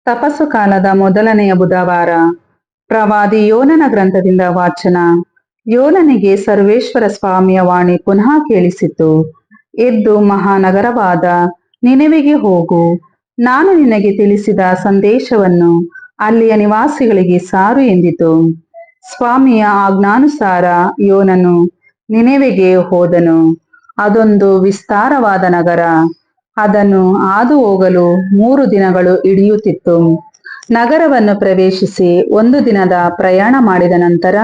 ತಪಸ್ಸು ಕಾಲದ ಮೊದಲನೆಯ ಬುಧವಾರ. ಪ್ರವಾದಿ ಯೋನನ ಗ್ರಂಥದಿಂದ ವಾಚನ. ಯೋನನಿಗೆ ಸರ್ವೇಶ್ವರ ಸ್ವಾಮಿಯ ವಾಣಿ ಪುನಃ ಕೇಳಿಸಿತು. ಎದ್ದು ಮಹಾನಗರವಾದ ನಿನೆವೆಗೆ ಹೋಗು. ನಾನು ನಿನಗೆ ತಿಳಿಸಿದ ಸಂದೇಶವನ್ನು ಅಲ್ಲಿಯ ನಿವಾಸಿಗಳಿಗೆ ಸಾರು ಎಂದಿತು. ಸ್ವಾಮಿಯ ಆಜ್ಞಾನುಸಾರ ಯೋನನು ನಿನೆವೆಗೆ ಹೋದನು. ಅದೊಂದು ವಿಸ್ತಾರವಾದ ನಗರ. ಅದನ್ನು ಹಾದು ಹೋಗಲು 3 ದಿನಗಳು ಹಿಡಿಯುತ್ತಿತ್ತು. ನಗರವನ್ನು ಪ್ರವೇಶಿಸಿ 1 ದಿನದ ಪ್ರಯಾಣ ಮಾಡಿದ ನಂತರ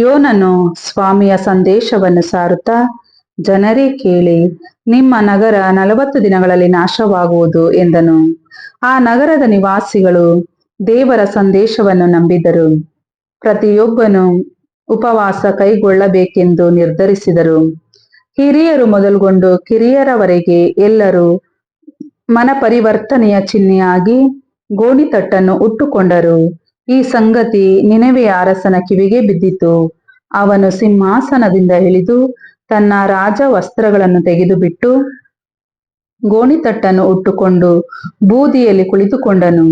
ಯೋನನು ಸ್ವಾಮಿಯ ಸಂದೇಶವನ್ನು ಸಾರುತ್ತಾ, ಜನರೇ ಕೇಳಿ, ನಿಮ್ಮ ನಗರ 40 ದಿನಗಳಲ್ಲಿ ನಾಶವಾಗುವುದು ಎಂದನು. ಆ ನಗರದ ನಿವಾಸಿಗಳು ದೇವರ ಸಂದೇಶವನ್ನು ನಂಬಿದರು. ಪ್ರತಿಯೊಬ್ಬನು ಉಪವಾಸ ಕೈಗೊಳ್ಳಬೇಕೆಂದು ನಿರ್ಧರಿಸಿದರು. ಹಿರಿಯರು ಮೊದಲುಗೊಂಡು ಕಿರಿಯರವರೆಗೆ ಎಲ್ಲರೂ ಮನಪರಿವರ್ತನೆಯ ಚಿಹ್ನೆಯಾಗಿ ಗೋಣಿತಟ್ಟನ್ನು ಉಟ್ಟುಕೊಂಡರು. ಈ ಸಂಗತಿ ನಿನೆವೆಯ ಅರಸನ ಕಿವಿಗೆ ಬಿದ್ದಿತು. ಅವನು ಸಿಂಹಾಸನದಿಂದ ಇಳಿದು ತನ್ನ ರಾಜ ವಸ್ತ್ರಗಳನ್ನು ತೆಗೆದುಬಿಟ್ಟು ಗೋಣಿತಟ್ಟನ್ನು ಉಟ್ಟುಕೊಂಡು ಬೂದಿಯಲ್ಲಿ ಕುಳಿತುಕೊಂಡನು.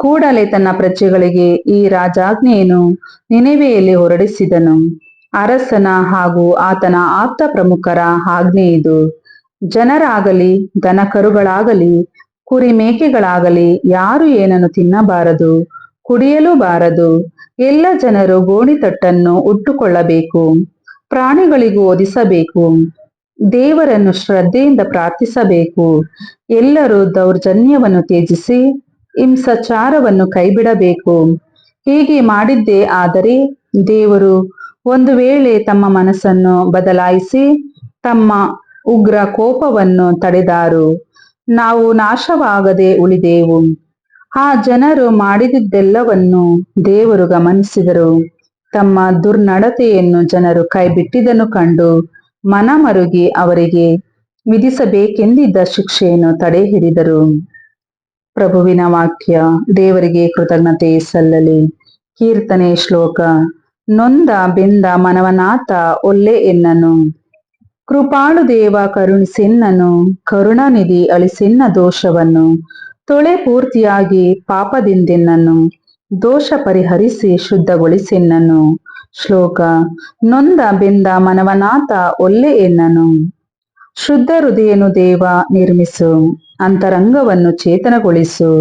ಕೂಡಲೇ ತನ್ನ ಪ್ರಜೆಗಳಿಗೆ ಈ ರಾಜಾಜ್ಞೆಯನ್ನು ನಿನೆವೆಯಲ್ಲಿ ಹೊರಡಿಸಿದನು. ಅರಸನ ಹಾಗೂ ಆತನ ಆಪ್ತ ಪ್ರಮುಖರ ಆಜ್ಞೆ ಇದು: ಜನರಾಗಲಿ ದನಕರುಗಳಾಗಲಿ ಕುರಿ ಮೇಕೆಗಳಾಗಲಿ ಯಾರು ಏನನ್ನು ತಿನ್ನಬಾರದು, ಕುಡಿಯಲೂ ಬಾರದು. ಎಲ್ಲ ಜನರು ಗೋಣಿತಟ್ಟನ್ನು ಉಟ್ಟುಕೊಳ್ಳಬೇಕು, ಪ್ರಾಣಿಗಳಿಗೂ ಹೊದಿಸಬೇಕು, ದೇವರನ್ನು ಶ್ರದ್ಧೆಯಿಂದ ಪ್ರಾರ್ಥಿಸಬೇಕು. ಎಲ್ಲರೂ ದೌರ್ಜನ್ಯವನ್ನು ತ್ಯಜಿಸಿ ಹಿಂಸಾಚಾರವನ್ನು ಕೈಬಿಡಬೇಕು. ಹೀಗೆ ಮಾಡಿದ್ದೇ ಆದರೆ ದೇವರು ಒಂದು ವೇಳೆ ತಮ್ಮ ಮನಸ್ಸನ್ನು ಬದಲಾಯಿಸಿ ತಮ್ಮ ಉಗ್ರ ಕೋಪವನ್ನು ತಡೆದಾರು, ನಾವು ನಾಶವಾಗದೆ ಉಳಿದೆವು. ಆ ಜನರು ಮಾಡಿದ್ದೆಲ್ಲವನ್ನು ದೇವರು ಗಮನಿಸಿದರು. ತಮ್ಮ ದುರ್ನಡತೆಯನ್ನು ಜನರು ಕೈಬಿಟ್ಟಿದ್ದನ್ನು ಕಂಡು ಮನಮರುಗಿ ಅವರಿಗೆ ವಿಧಿಸಬೇಕೆಂದಿದ್ದ ಶಿಕ್ಷೆಯನ್ನು ತಡೆ ಹಿಡಿದರು. ಪ್ರಭುವಿನ ವಾಕ್ಯ. ದೇವರಿಗೆ ಕೃತಜ್ಞತೆ ಸಲ್ಲಲಿ. ಕೀರ್ತನೆ ಶ್ಲೋಕ. ನೊಂದ ಬೆಂದ ಮನವನಾಥ ಒಲ್ಲೆ ಎನ್ನನು. ಕೃಪಾಳು ದೇವ ಕರುಣಿಸೆನ್ನನು. ಕರುಣಾನಿಧಿ ಅಳಿಸೆನ್ನ ದೋಷವನ್ನು. ತೊಳೆ ಪೂರ್ತಿಯಾಗಿ ಪಾಪದಿಂದೆನ್ನನು. ದೋಷ ಪರಿಹರಿಸಿ ಶುದ್ಧಗೊಳಿಸೆನ್ನನು. ಶ್ಲೋಕ. ನೊಂದ ಬೆಂದ ಮನವನಾಥ ಒಲ್ಲೆ ಎನ್ನನು. ಶುದ್ಧ ಹೃದಯನು ದೇವ ನಿರ್ಮಿಸು. ಅಂತರಂಗವನ್ನು ಚೇತನಗೊಳಿಸು.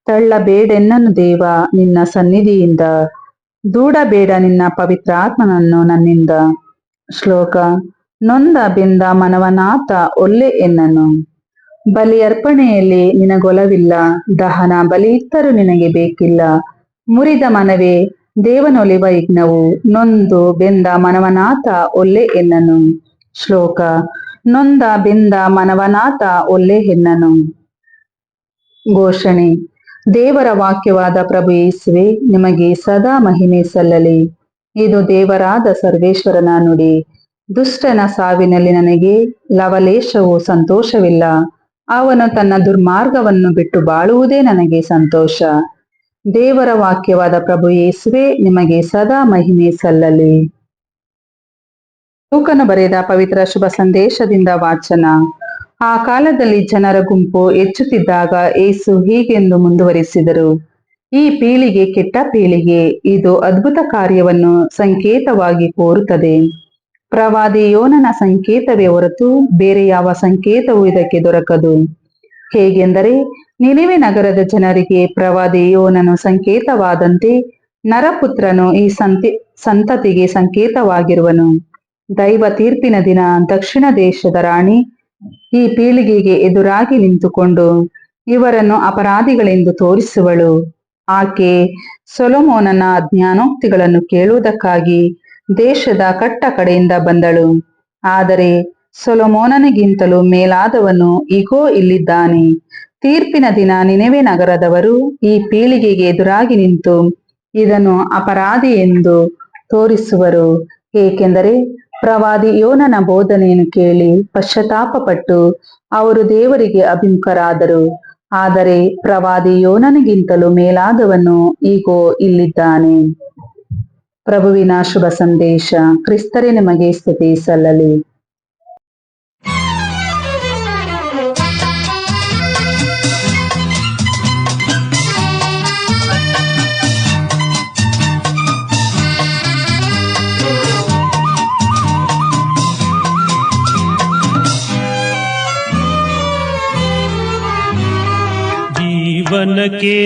ತಳ್ಳಬೇಡೆನ್ನನು ದೇವ ನಿನ್ನ ಸನ್ನಿಧಿಯಿಂದ. ದೂಡಬೇಡ ನಿನ್ನ ಪವಿತ್ರಾತ್ಮನನ್ನು ನನ್ನಿಂದ. ಶ್ಲೋಕ. ನೊಂದ ಬೆಂದ ಮನವನಾಥ ಒಲ್ಲೆ ಎನ್ನನು. ಬಲಿ ಅರ್ಪಣೆಯಲ್ಲಿ ನಿನಗೊಲವಿಲ್ಲ, ದಹನ ಬಲಿಯಿತ್ತರೂ ನಿನಗೆ ಬೇಕಿಲ್ಲ. ಮುರಿದ ಮನವೇ ದೇವನೊಲಿವ ಯಜ್ಞವು. ನೊಂದು ಬೆಂದ ಮನವನಾಥ ಒಲ್ಲೆ ಎನ್ನನು. ಶ್ಲೋಕ. ನೊಂದ ಬೆಂದ ಮನವನಾಥ ಒಲ್ಲೆ ಎನ್ನನು. ಘೋಷಣೆ. ದೇವರ ವಾಕ್ಯವಾದ ಪ್ರಭು ಯೇಸುವೆ, ನಿಮಗೆ ಸದಾ ಮಹಿಮೆ ಸಲ್ಲಲಿ. ಇದು ದೇವರಾದ ಸರ್ವೇಶ್ವರನ ನುಡಿ. ದುಷ್ಟನ ಸಾವಿನಲ್ಲಿ ನನಗೆ ಲವಲೇಶವೂ ಸಂತೋಷವಿಲ್ಲ. ಅವನು ತನ್ನ ದುರ್ಮಾರ್ಗವನ್ನು ಬಿಟ್ಟು ಬಾಳುವುದೇ ನನಗೆ ಸಂತೋಷ. ದೇವರ ವಾಕ್ಯವಾದ ಪ್ರಭು ಯೇಸುವೆ, ನಿಮಗೆ ಸದಾ ಮಹಿಮೆ ಸಲ್ಲಲಿ. ಲೂಕನು ಬರೆದ ಪವಿತ್ರ ಶುಭ ಸಂದೇಶದಿಂದ ವಾಚನ. ಆ ಕಾಲದಲ್ಲಿ ಜನರ ಗುಂಪು ಹೆಚ್ಚುತ್ತಿದ್ದಾಗ ಯೇಸು ಹೀಗೆಂದು ಮುಂದುವರಿಸಿದರು: ಈ ಪೀಳಿಗೆ ಕೆಟ್ಟ ಪೀಳಿಗೆ. ಇದು ಅದ್ಭುತ ಕಾರ್ಯವನ್ನು ಸಂಕೇತವಾಗಿ ಕೋರುತ್ತದೆ. ಪ್ರವಾದಿ ಯೋನನ ಸಂಕೇತವೇ ಹೊರತು ಬೇರೆ ಯಾವ ಸಂಕೇತವೂ ಇದಕ್ಕೆ ದೊರಕದು. ಹೇಗೆಂದರೆ, ನಿನೆವೆ ನಗರದ ಜನರಿಗೆ ಪ್ರವಾದಿ ಯೋನನು ಸಂಕೇತವಾದಂತೆ ನರಪುತ್ರನು ಈ ಸಂತತಿಗೆ ಸಂಕೇತವಾಗಿರುವನು. ದೈವ ತೀರ್ಪಿನ ದಿನ ದಕ್ಷಿಣ ದೇಶದ ರಾಣಿ ಈ ಪೀಳಿಗೆಗೆ ಎದುರಾಗಿ ನಿಂತುಕೊಂಡು ಇವರನ್ನು ಅಪರಾಧಿಗಳೆಂದು ತೋರಿಸುವಳು. ಆಕೆ ಸೊಲೊಮೋನನ ಜ್ಞಾನೋಕ್ತಿಗಳನ್ನು ಕೇಳುವುದಕ್ಕಾಗಿ ದೇಶದ ಕಟ್ಟ ಕಡೆಯಿಂದ ಬಂದಳು. ಆದರೆ ಸೊಲೊಮೋನನಿಗಿಂತಲೂ ಮೇಲಾದವನು ಇಗೋ ಇಲ್ಲಿದ್ದಾನೆ. ತೀರ್ಪಿನ ದಿನ ನಿನೆವೆ ನಗರದವರು ಈ ಪೀಳಿಗೆಗೆ ಎದುರಾಗಿ ನಿಂತು ಇದನ್ನು ಅಪರಾಧಿ ಎಂದು ತೋರಿಸುವರು. ಏಕೆಂದರೆ ಪ್ರವಾದಿ ಯೋನನ ಬೋಧನೆಯನ್ನು ಕೇಳಿ ಪಶ್ಚಾತ್ತಾಪಪಟ್ಟು ಅವರು ದೇವರಿಗೆ ಅಭಿಮುಖರಾದರು. ಆದರೆ ಪ್ರವಾದಿ ಯೋನನಿಗಿಂತಲೂ ಮೇಲಾದವನು ಈಗೋ ಇಲ್ಲಿದ್ದಾನೆ. ಪ್ರಭುವಿನ ಶುಭ ಸಂದೇಶ. ಕ್ರಿಸ್ತರೇ ನಿಮಗೆ ಸ್ತುತಿ ಸಲ್ಲಲಿ. ಜೀವನಕ್ಕೆ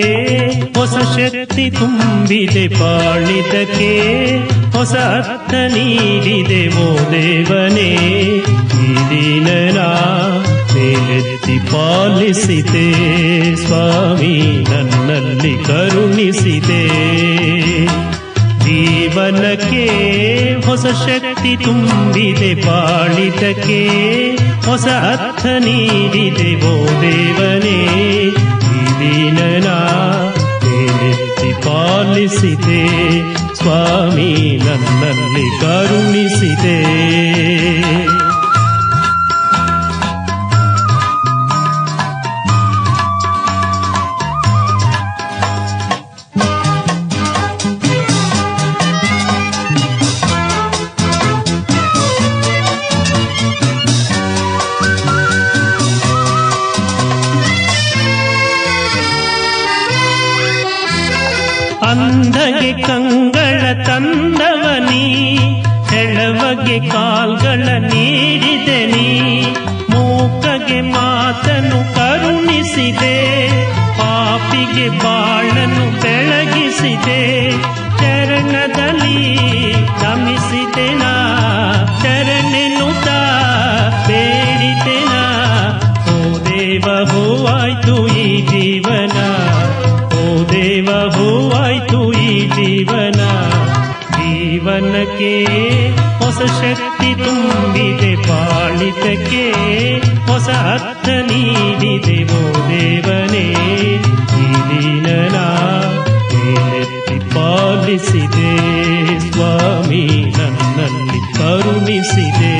ಹೊಸ ಶಕ್ತಿ ತುಂಬಿದೆ, ಬಾಳಿದಕ್ಕೆ ಹೊಸ ಅರ್ಥ ನೀಡಿದೆ ಓ ದೇವನೇ. ಈ ದಿನನ ಮೇಲೆತ್ತಿ ಪಾಲಿಸಿದೆ ಸ್ವಾಮಿ, ನನ್ನಲ್ಲಿ ಕರುಣಿಸಿದೆ. ಜೀವನಕ್ಕೆ ಹೊಸ ಶಕ್ತಿ ತುಂಬಿದೆ, ಬಾಳಿದಕ್ಕೆ ಹೊಸ ಅರ್ಥ ನೀಡಿದೆ ಓ ದೇವನೇ. ಈ ದಿನನ ಮೇಲೆತ್ತಿ ಪಾಲಿಸಿದೆ ಸ್ವಾಮಿ, ನನ್ನಲ್ಲಿ ಕರುಣಿಸಿದೆ. ಅಂಧಗೆ ಕಂಗಳ ತಂದವನಿ, ಹೆಳವಗೆ ಕಾಲ್ಗಳ ನೀಡಿದೆ ನೀ. ಮೂಕಗೆ ಮಾತನ್ನು ಕರುಣಿಸಿದೆ, ಪಾಪಿಗೆ ಬಾಳನ್ನು ಬೆಳಗಿಸಿದೆ. ಚರಣದಲ್ಲಿ ನಮಿಸಿದೆನ, ಚರಣೆನುತ ಬೇಡಿದೆನ. ಓ ದೇವ ಹೂವಾಯ್ತು ಈ ಜೀವನ, ಓ ದೇವ ಹೂವಾಯ್ತು ಈ ಜೀವನ. ಜೀವನಕ್ಕೆ ಹೊಸ ಶಕ್ತಿ ತುಂಬಿದೆ, ಬಾಳಿದಕ್ಕೆ ಹೊಸ ಅರ್ಥ ನೀಡಿದೆ ಓ ದೇವನೇ. ಈ ದಿನನ ಮೇಲೆತ್ತಿ ಪಾಲಿಸಿದೆ ಸ್ವಾಮಿ, ನನ್ನಲ್ಲಿ ಕರುಣಿಸಿದೆ.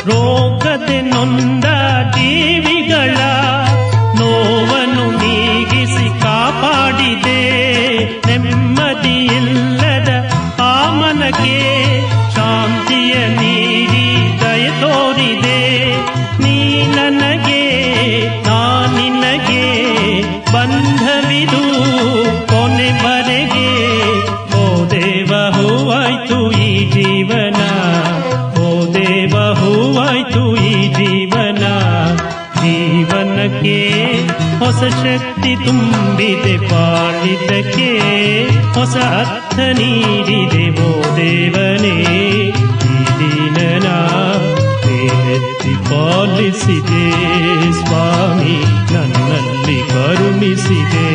ರೋಗದೆ ನೊಂದ ಜೀವಿಗಳ ನೋವನ್ನು ನೀಗಿಸಿ ಕಾಪಾಡಿದೆ. ನೆಮ್ಮದಿಯಿಲ್ಲದ ಆ ಮನಕ್ಕೆ ಶಾಂತಿಯ ನೀಡಿ ದಯ ತೋರಿದೆ. ನೀ ನನಗೆ ನಾ ನಿನಗೆ ಬಂಧವಿದು ಕೊನೆವರೆಗೆ. ಓ ದೇವ ಹೂವಾಯ್ತು ಈ ಜೀವನ, ಓ ದೇವ ಹೂವಾಯ್ತು ಈ ಜೀವನ. ಜೀವನಕ್ಕೆ ಹೊಸ ಶಕ್ತಿ ತುಂಬಿದೆ, ಬಾಳಿದಕ್ಕೆ ಹೊಸ ಅರ್ಥ ನೀಡಿದೆ ಓ ದೇವನೇ. ಈ ದಿನನ ಮೇಲೆತ್ತಿ ಪಾಲಿಸಿದೆ ಸ್ವಾಮಿ, ನನ್ನಲ್ಲಿ ಕರುಣಿಸಿದೆ.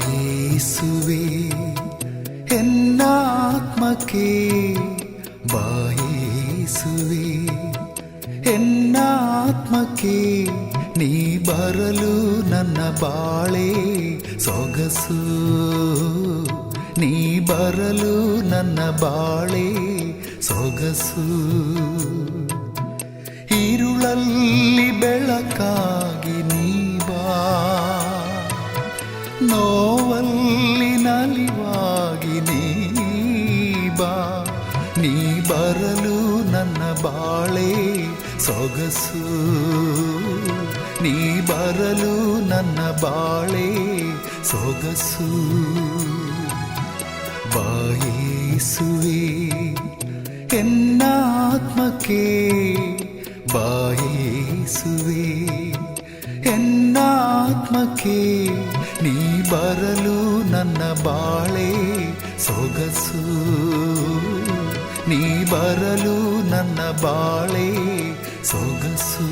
ಯೇಸುವೆ ಎನ್ನಾತ್ಮಕ್ಕೆ ಬಾ, ಯೇಸುವೆ ಎನ್ನಾತ್ಮಕ್ಕೆ ನೀ ಬರಲು ನನ್ನ ಬಾಳೆ ಸೊಗಸು. ನೀ ಬರಲು ನನ್ನ ಬಾಳೆ ಸೊಗಸು. ഇരുളಲ್ಲಿ ಬೆಳಕಾಗಿ ನೀ ಬಾ, ನೋವಲ್ಲಿ ನಲಿವಾಗಿ ನೀ ಬಾ. ನೀ ಬರಲು ನನ್ನ ಬಾಳೆ ಸೊಗಸು. ನೀ ಬರಲು ನನ್ನ ಬಾಳೆ ಸೊಗಸು. ಬಾ ಯೇಸುವೆ ಎನ್ನಾತ್ಮಕ್ಕೆ ಬಾ, ಯೇಸುವೆ ಎನ್ನಾತ್ಮಕ್ಕೆ ನೀ ಬರಲು ನನ್ನ ಬಾಳೆ ಸೊಗಸು. ನೀ ಬರಲು ನನ್ನ ಬಾಳೆ ಸೊಗಸು.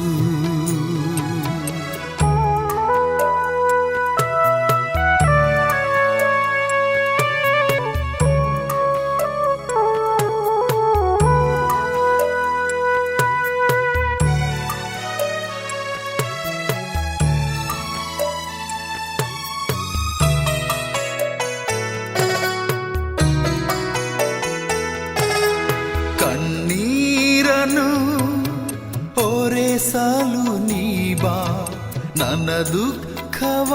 ನನ್ನ ದುಃಖವ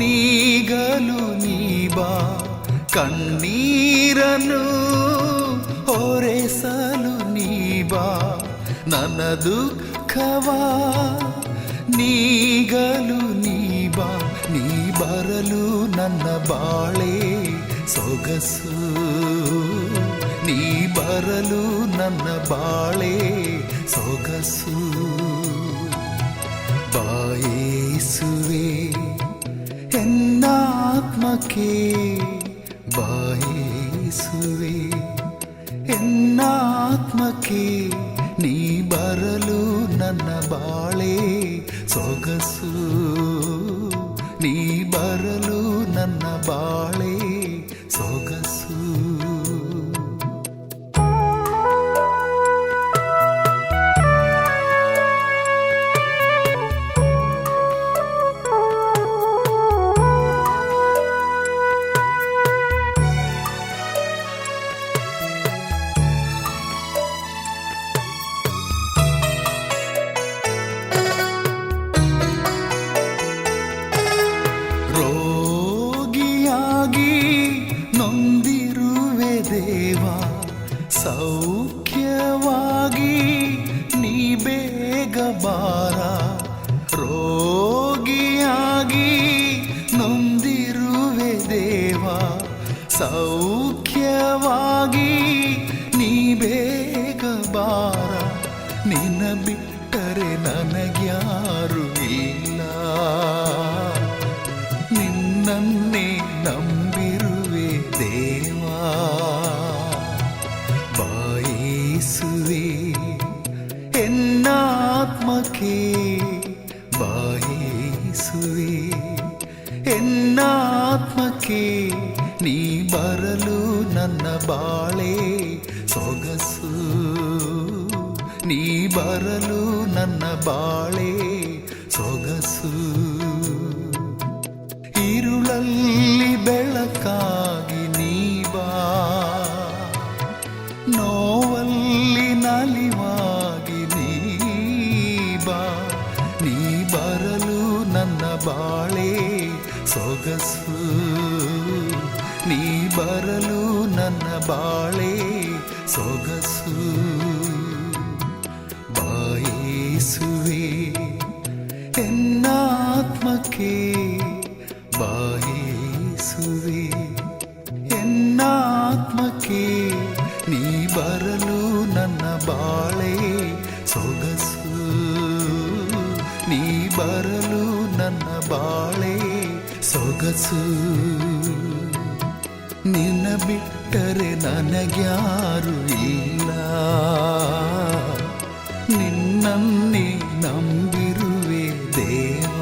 ನೀಗಲು ನೀ ಬಾ, ಕಣ್ಣೀರನ್ನು ಹೊರೆಸಲು ನೀ ಬಾ. ನನ್ನ ದುಃಖವ ನೀಗಲು ನೀ ಬಾ, ನೀ ಬರಲು ನನ್ನ ಬಾಳೆ ಸೊಗಸು, ನೀ ಬರಲು ನನ್ನ ಬಾಳೆ ಸೊಗಸು. ಬಾ ಯೇಸುವೇ ಎನ್ನಾತ್ಮಕ್ಕೆ, ಬಾ ಯೇಸುವೇ ಎನ್ನಾತ್ಮಕ್ಕೆ, ನೀ ಬರಲು ನನ್ನ ಬಾಳೆ ಸೊಗಸು, ನೀ ಬರಲು ನನ್ನ ಬಾಳೆ ಸೊಗಸು. ರೋಗಿಯಾಗಿ ನೊಂದಿರುವೆ ದೇವಾ, ಸೌಖ್ಯವಾಗಿ ನೀ ಬೇಗ ಬಾರ. ರೋಗಿಯಾಗಿ ನೊಂದಿರುವೆ ದೇವಾ, ಸೌಖ್ಯವಾಗಿ ನೀ ಬೇಗ ಬಾರ. ನಿನ್ನ ಬಿಟ್ಟರೆ ನನಗ್ಯಾರು ಇಲ್ಲ, ನಿನ್ನನ್ನೇ ನಂಬಿರುವೆ ದೇವಾ. ಬಾ ಯೇಸುವೇ ಎನ್ನಾತ್ಮಕ್ಕೆ, ಬಾ ಯೇಸುವೇ ಎನ್ನಾತ್ಮಕ್ಕೆ, ನೀ ಬರಲು ನನ್ನ ಬಾಳೆ ಸೊಗಸು, ನೀ ಬರಲು ನನ್ನ ಬಾಳೆ ಸೊಗಸು. ഇരുളಲ್ಲಿ ಬೆಳಕಾಗಿ ನೀ ಬಾ, ನೋವಲ್ಲಿ ನಲಿವಾಗಿ ನೀ ಬಾ, ನೀ ಬರಲು ನನ್ನ ಬಾಳೆ ಸೊಗಸು, ನೀ ಬರಲು ನನ್ನ ಬಾಳೆ ಸೊಗಸು. ಬಾ ಯೇಸುವೇ ಎನ್ನಾತ್ಮಕ್ಕೆ, ಬಾ ಯೇಸುವೇ ಎನ್ನಾತ್ಮಕ್ಕೆ, ನೀ ಬರಲು ನನ್ನ ಬಾಳೆ ಸೊಗಸು, ನೀ ಬರಲು ನನ್ನ ಬಾಳೆ ಸೊಗಸು. ನಿನ್ನ ಬಿಟ್ಟರೆ ನನಗ್ಯಾರು ಇಲ್ಲ, ನಿನ್ನನ್ನೇ ನಂಬಿರುವೆ ದೇವ.